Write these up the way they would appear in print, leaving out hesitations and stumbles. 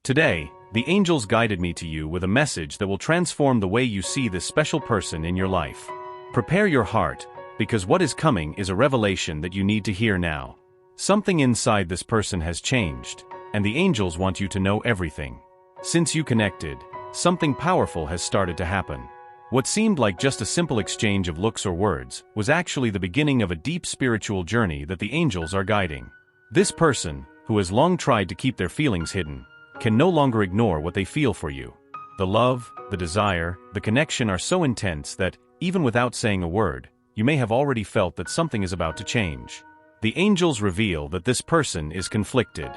Today, the angels guided me to you with a message that will transform the way you see this special person in your life. Prepare your heart, because what is coming is a revelation that you need to hear now. Something inside this person has changed, and the angels want you to know everything. Since you connected, something powerful has started to happen. What seemed like just a simple exchange of looks or words was actually the beginning of a deep spiritual journey that the angels are guiding. This person, who has long tried to keep their feelings hidden, can no longer ignore what they feel for you. The love, the desire, the connection are so intense that, even without saying a word, you may have already felt that something is about to change. The angels reveal that this person is conflicted.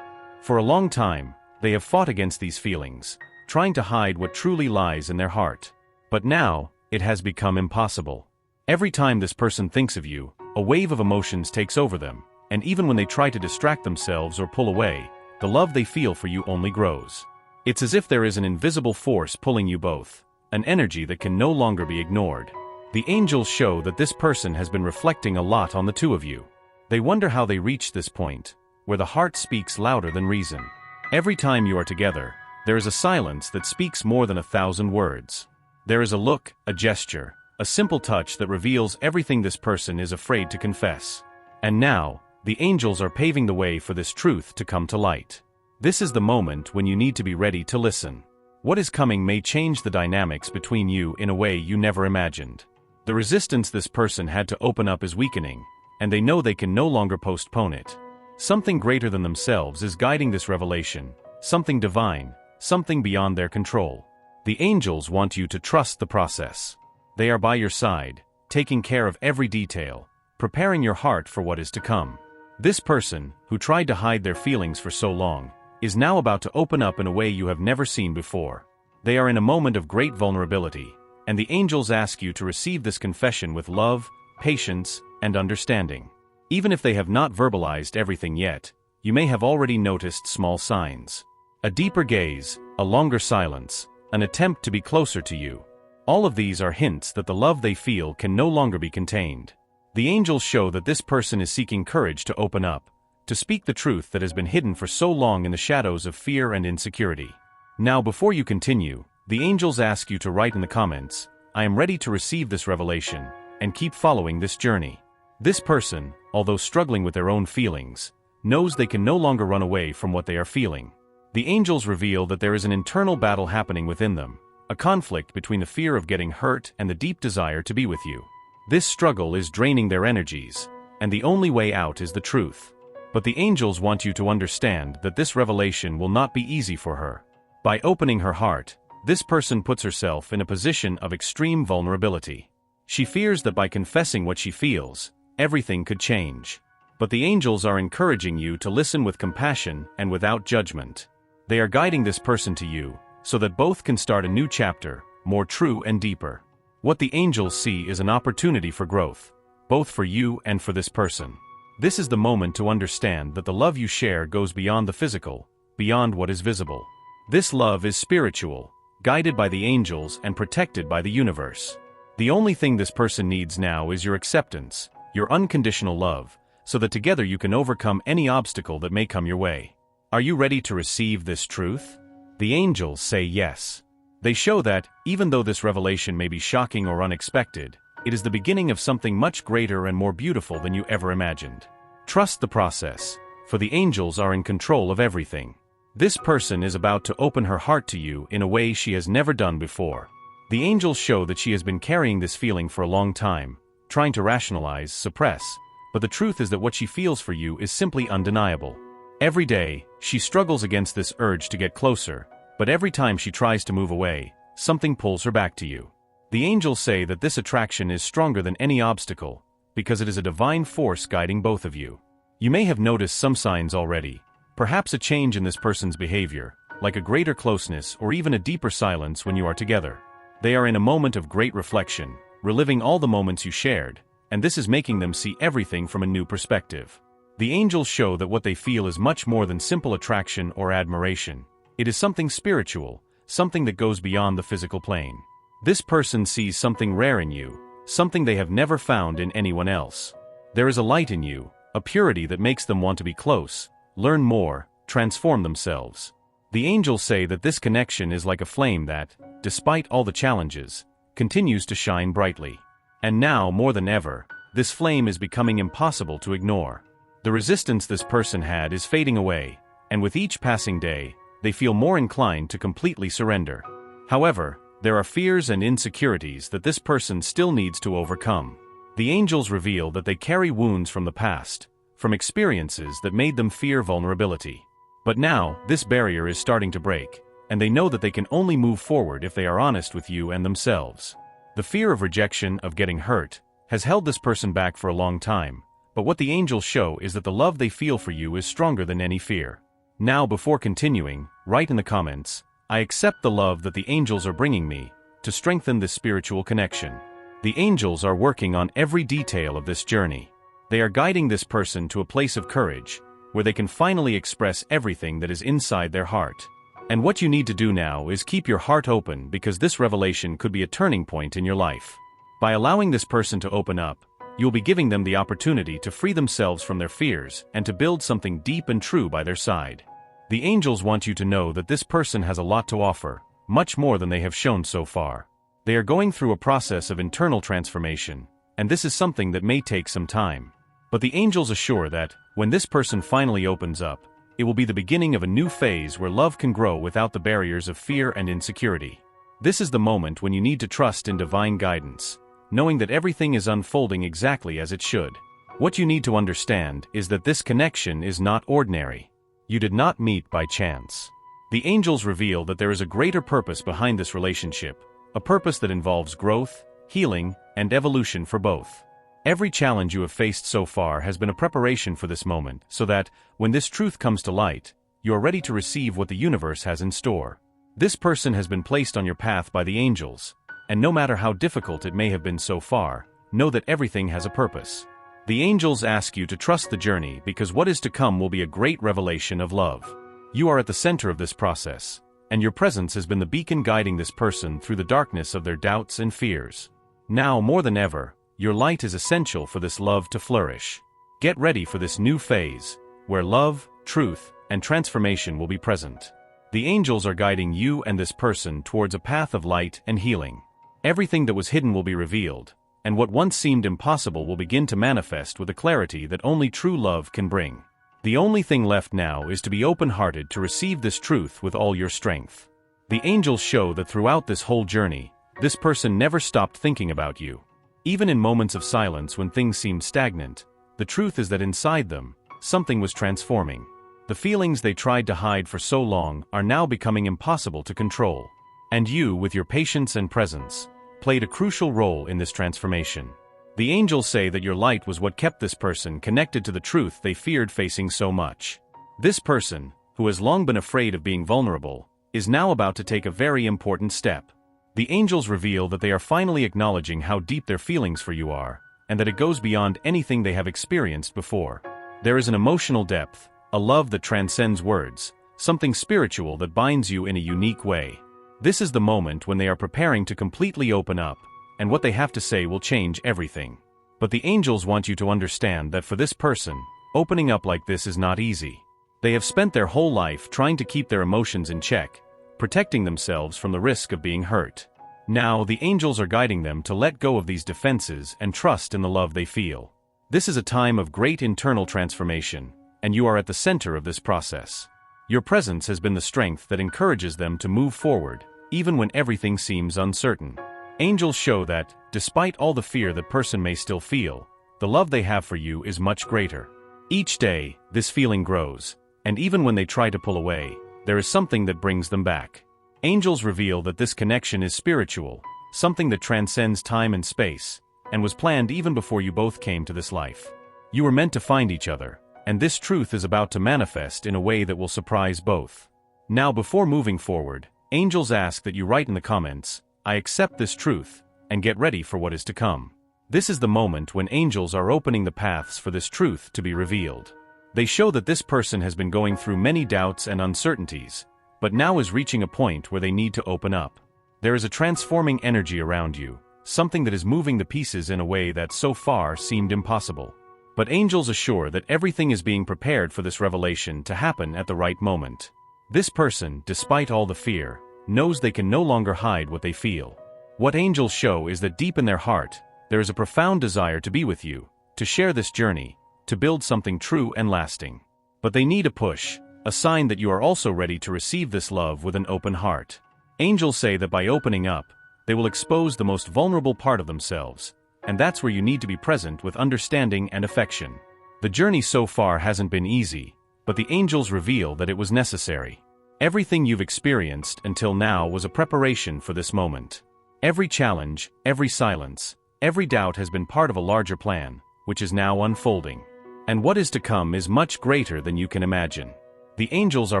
For a long time, they have fought against these feelings, trying to hide what truly lies in their heart. But now, it has become impossible. Every time this person thinks of you, a wave of emotions takes over them, and even when they try to distract themselves or pull away, the love they feel for you only grows. It's as if there is an invisible force pulling you both, an energy that can no longer be ignored. The angels show that this person has been reflecting a lot on the two of you. They wonder how they reached this point, where the heart speaks louder than reason. Every time you are together, there is a silence that speaks more than 1,000 words. There is a look, a gesture, a simple touch that reveals everything this person is afraid to confess. And now, the angels are paving the way for this truth to come to light. This is the moment when you need to be ready to listen. What is coming may change the dynamics between you in a way you never imagined. The resistance this person had to open up is weakening, and they know they can no longer postpone it. Something greater than themselves is guiding this revelation, something divine, something beyond their control. The angels want you to trust the process. They are by your side, taking care of every detail, preparing your heart for what is to come. This person, who tried to hide their feelings for so long, is now about to open up in a way you have never seen before. They are in a moment of great vulnerability, and the angels ask you to receive this confession with love, patience, and understanding. Even if they have not verbalized everything yet, you may have already noticed small signs. A deeper gaze, a longer silence, an attempt to be closer to you. All of these are hints that the love they feel can no longer be contained. The angels show that this person is seeking courage to open up, to speak the truth that has been hidden for so long in the shadows of fear and insecurity. Now, before you continue, the angels ask you to write in the comments, "I am ready to receive this revelation," and keep following this journey. This person, although struggling with their own feelings, knows they can no longer run away from what they are feeling. The angels reveal that there is an internal battle happening within them, a conflict between the fear of getting hurt and the deep desire to be with you. This struggle is draining their energies, and the only way out is the truth. But the angels want you to understand that this revelation will not be easy for her. By opening her heart, this person puts herself in a position of extreme vulnerability. She fears that by confessing what she feels, everything could change. But the angels are encouraging you to listen with compassion and without judgment. They are guiding this person to you, so that both can start a new chapter, more true and deeper. What the angels see is an opportunity for growth, both for you and for this person. This is the moment to understand that the love you share goes beyond the physical, beyond what is visible. This love is spiritual, guided by the angels and protected by the universe. The only thing this person needs now is your acceptance, your unconditional love, so that together you can overcome any obstacle that may come your way. Are you ready to receive this truth? The angels say yes. They show that, even though this revelation may be shocking or unexpected, it is the beginning of something much greater and more beautiful than you ever imagined. Trust the process, for the angels are in control of everything. This person is about to open her heart to you in a way she has never done before. The angels show that she has been carrying this feeling for a long time, trying to rationalize, suppress, but the truth is that what she feels for you is simply undeniable. Every day, she struggles against this urge to get closer, but every time she tries to move away, something pulls her back to you. The angels say that this attraction is stronger than any obstacle, because it is a divine force guiding both of you. You may have noticed some signs already, perhaps a change in this person's behavior, like a greater closeness or even a deeper silence when you are together. They are in a moment of great reflection, reliving all the moments you shared, and this is making them see everything from a new perspective. The angels show that what they feel is much more than simple attraction or admiration. It is something spiritual, something that goes beyond the physical plane. This person sees something rare in you, something they have never found in anyone else. There is a light in you, a purity that makes them want to be close, learn more, transform themselves. The angels say that this connection is like a flame that, despite all the challenges, continues to shine brightly. And now, more than ever, this flame is becoming impossible to ignore. The resistance this person had is fading away, and with each passing day, they feel more inclined to completely surrender. However, there are fears and insecurities that this person still needs to overcome. The angels reveal that they carry wounds from the past, from experiences that made them fear vulnerability. But now, this barrier is starting to break, and they know that they can only move forward if they are honest with you and themselves. The fear of rejection, of getting hurt, has held this person back for a long time, but what the angels show is that the love they feel for you is stronger than any fear. Now, before continuing, write in the comments, "I accept the love that the angels are bringing me," to strengthen this spiritual connection. The angels are working on every detail of this journey. They are guiding this person to a place of courage, where they can finally express everything that is inside their heart. And what you need to do now is keep your heart open, because this revelation could be a turning point in your life. By allowing this person to open up, you'll be giving them the opportunity to free themselves from their fears and to build something deep and true by their side. The angels want you to know that this person has a lot to offer, much more than they have shown so far. They are going through a process of internal transformation, and this is something that may take some time. But the angels assure that, when this person finally opens up, it will be the beginning of a new phase where love can grow without the barriers of fear and insecurity. This is the moment when you need to trust in divine guidance, knowing that everything is unfolding exactly as it should. What you need to understand is that this connection is not ordinary. You did not meet by chance. The angels reveal that there is a greater purpose behind this relationship, a purpose that involves growth, healing, and evolution for both. Every challenge you have faced so far has been a preparation for this moment, so that, when this truth comes to light, you are ready to receive what the universe has in store. This person has been placed on your path by the angels, and no matter how difficult it may have been so far, know that everything has a purpose. The angels ask you to trust the journey, because what is to come will be a great revelation of love. You are at the center of this process, and your presence has been the beacon guiding this person through the darkness of their doubts and fears. Now, more than ever, your light is essential for this love to flourish. Get ready for this new phase, where love, truth, and transformation will be present. The angels are guiding you and this person towards a path of light and healing. Everything that was hidden will be revealed, and what once seemed impossible will begin to manifest with a clarity that only true love can bring. The only thing left now is to be open-hearted to receive this truth with all your strength. The angels show that throughout this whole journey, this person never stopped thinking about you. Even in moments of silence when things seemed stagnant, the truth is that inside them, something was transforming. The feelings they tried to hide for so long are now becoming impossible to control. And you, with your patience and presence, played a crucial role in this transformation. The angels say that your light was what kept this person connected to the truth they feared facing so much. This person, who has long been afraid of being vulnerable, is now about to take a very important step. The angels reveal that they are finally acknowledging how deep their feelings for you are, and that it goes beyond anything they have experienced before. There is an emotional depth, a love that transcends words, something spiritual that binds you in a unique way. This is the moment when they are preparing to completely open up, and what they have to say will change everything. But the angels want you to understand that for this person, opening up like this is not easy. They have spent their whole life trying to keep their emotions in check, protecting themselves from the risk of being hurt. Now, the angels are guiding them to let go of these defenses and trust in the love they feel. This is a time of great internal transformation, and you are at the center of this process. Your presence has been the strength that encourages them to move forward, even when everything seems uncertain. Angels show that, despite all the fear that person may still feel, the love they have for you is much greater. Each day, this feeling grows, and even when they try to pull away, there is something that brings them back. Angels reveal that this connection is spiritual, something that transcends time and space, and was planned even before you both came to this life. You were meant to find each other, and this truth is about to manifest in a way that will surprise both. Now, before moving forward, angels ask that you write in the comments, "I accept this truth," and get ready for what is to come. This is the moment when angels are opening the paths for this truth to be revealed. They show that this person has been going through many doubts and uncertainties, but now is reaching a point where they need to open up. There is a transforming energy around you, something that is moving the pieces in a way that so far seemed impossible. But angels assure that everything is being prepared for this revelation to happen at the right moment. This person, despite all the fear, knows they can no longer hide what they feel. What angels show is that deep in their heart, there is a profound desire to be with you, to share this journey, to build something true and lasting. But they need a push, a sign that you are also ready to receive this love with an open heart. Angels say that by opening up, they will expose the most vulnerable part of themselves, and that's where you need to be present with understanding and affection. The journey so far hasn't been easy, but the angels reveal that it was necessary. Everything you've experienced until now was a preparation for this moment. Every challenge, every silence, every doubt has been part of a larger plan, which is now unfolding. And what is to come is much greater than you can imagine. The angels are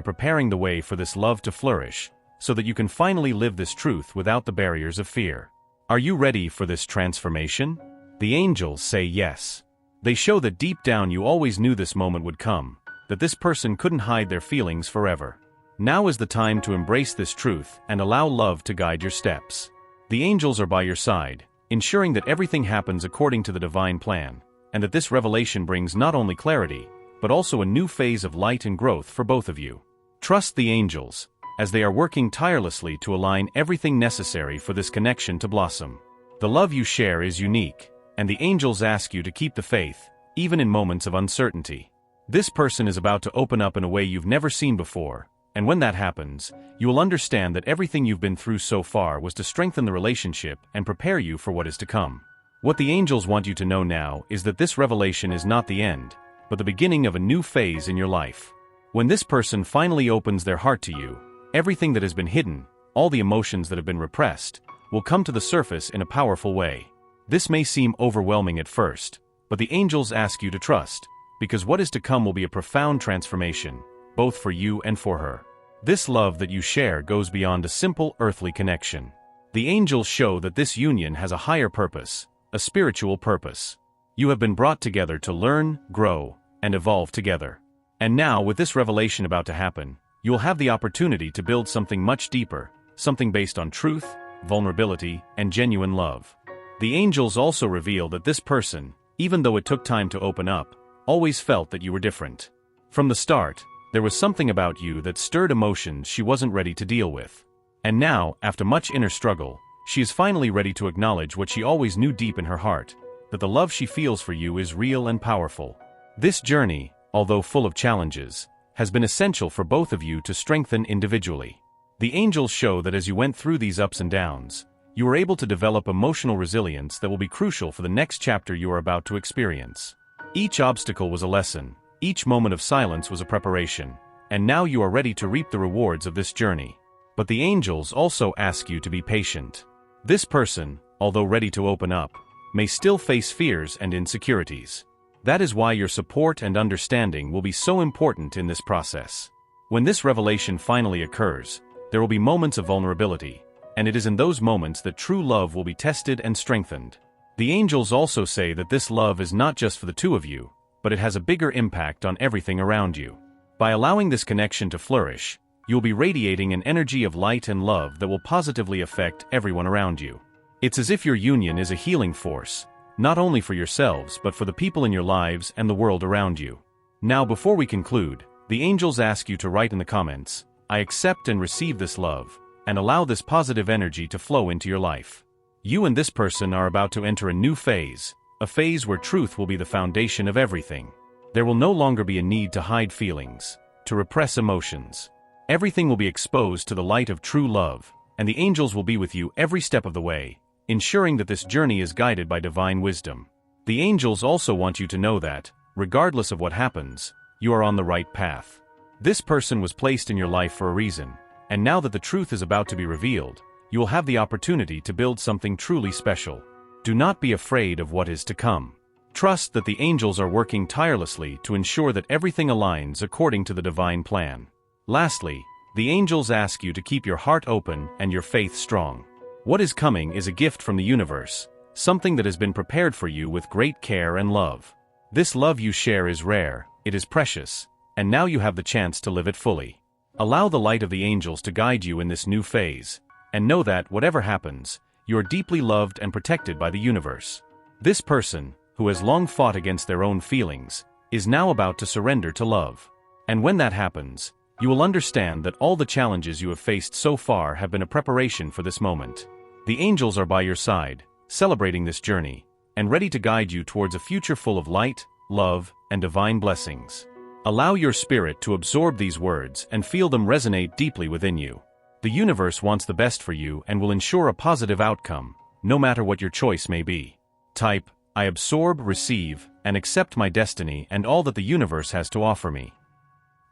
preparing the way for this love to flourish, so that you can finally live this truth without the barriers of fear. Are you ready for this transformation? The angels say yes. They show that deep down you always knew this moment would come, that this person couldn't hide their feelings forever. Now is the time to embrace this truth and allow love to guide your steps. The angels are by your side, ensuring that everything happens according to the divine plan, and that this revelation brings not only clarity, but also a new phase of light and growth for both of you. Trust the angels, as they are working tirelessly to align everything necessary for this connection to blossom. The love you share is unique, and the angels ask you to keep the faith, even in moments of uncertainty. This person is about to open up in a way you've never seen before, and when that happens, you will understand that everything you've been through so far was to strengthen the relationship and prepare you for what is to come. What the angels want you to know now is that this revelation is not the end, but the beginning of a new phase in your life. When this person finally opens their heart to you, everything that has been hidden, all the emotions that have been repressed, will come to the surface in a powerful way. This may seem overwhelming at first, but the angels ask you to trust, because what is to come will be a profound transformation, both for you and for her. This love that you share goes beyond a simple earthly connection. The angels show that this union has a higher purpose, a spiritual purpose. You have been brought together to learn, grow, and evolve together. And now, with this revelation about to happen, you will have the opportunity to build something much deeper, something based on truth, vulnerability, and genuine love. The angels also reveal that this person, even though it took time to open up, always felt that you were different. From the start, there was something about you that stirred emotions she wasn't ready to deal with. And now, after much inner struggle, she is finally ready to acknowledge what she always knew deep in her heart, that the love she feels for you is real and powerful. This journey, although full of challenges, has been essential for both of you to strengthen individually. The angels show that as you went through these ups and downs, you were able to develop emotional resilience that will be crucial for the next chapter you are about to experience. Each obstacle was a lesson, each moment of silence was a preparation, and now you are ready to reap the rewards of this journey. But the angels also ask you to be patient. This person, although ready to open up, may still face fears and insecurities. That is why your support and understanding will be so important in this process. When this revelation finally occurs, there will be moments of vulnerability, and it is in those moments that true love will be tested and strengthened. The angels also say that this love is not just for the two of you, but it has a bigger impact on everything around you. By allowing this connection to flourish, you will be radiating an energy of light and love that will positively affect everyone around you. It's as if your union is a healing force, not only for yourselves but for the people in your lives and the world around you. Now, before we conclude, the angels ask you to write in the comments, "I accept and receive this love," and allow this positive energy to flow into your life. You and this person are about to enter a new phase, a phase where truth will be the foundation of everything. There will no longer be a need to hide feelings, to repress emotions. Everything will be exposed to the light of true love, and the angels will be with you every step of the way, ensuring that this journey is guided by divine wisdom. The angels also want you to know that, regardless of what happens, you are on the right path. This person was placed in your life for a reason, and now that the truth is about to be revealed, you will have the opportunity to build something truly special. Do not be afraid of what is to come. Trust that the angels are working tirelessly to ensure that everything aligns according to the divine plan. Lastly, the angels ask you to keep your heart open and your faith strong. What is coming is a gift from the universe, something that has been prepared for you with great care and love. This love you share is rare, it is precious, and now you have the chance to live it fully. Allow the light of the angels to guide you in this new phase, and know that, whatever happens, you are deeply loved and protected by the universe. This person, who has long fought against their own feelings, is now about to surrender to love. And when that happens, You will understand that all the challenges you have faced so far have been a preparation for this moment. The angels are by your side, celebrating this journey, and ready to guide you towards a future full of light, love, and divine blessings. Allow your spirit to absorb these words and feel them resonate deeply within you. The universe wants the best for you and will ensure a positive outcome, no matter what your choice may be. Type, I absorb, receive, and accept my destiny and all that the universe has to offer me.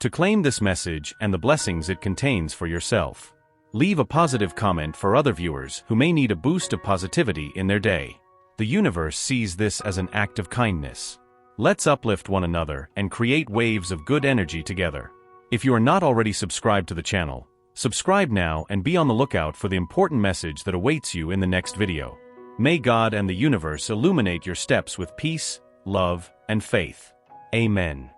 To claim this message and the blessings it contains for yourself, leave a positive comment for other viewers who may need a boost of positivity in their day. The universe sees this as an act of kindness. Let's uplift one another and create waves of good energy together. If you are not already subscribed to the channel, subscribe now and be on the lookout for the important message that awaits you in the next video. May God and the universe illuminate your steps with peace, love, and faith. Amen.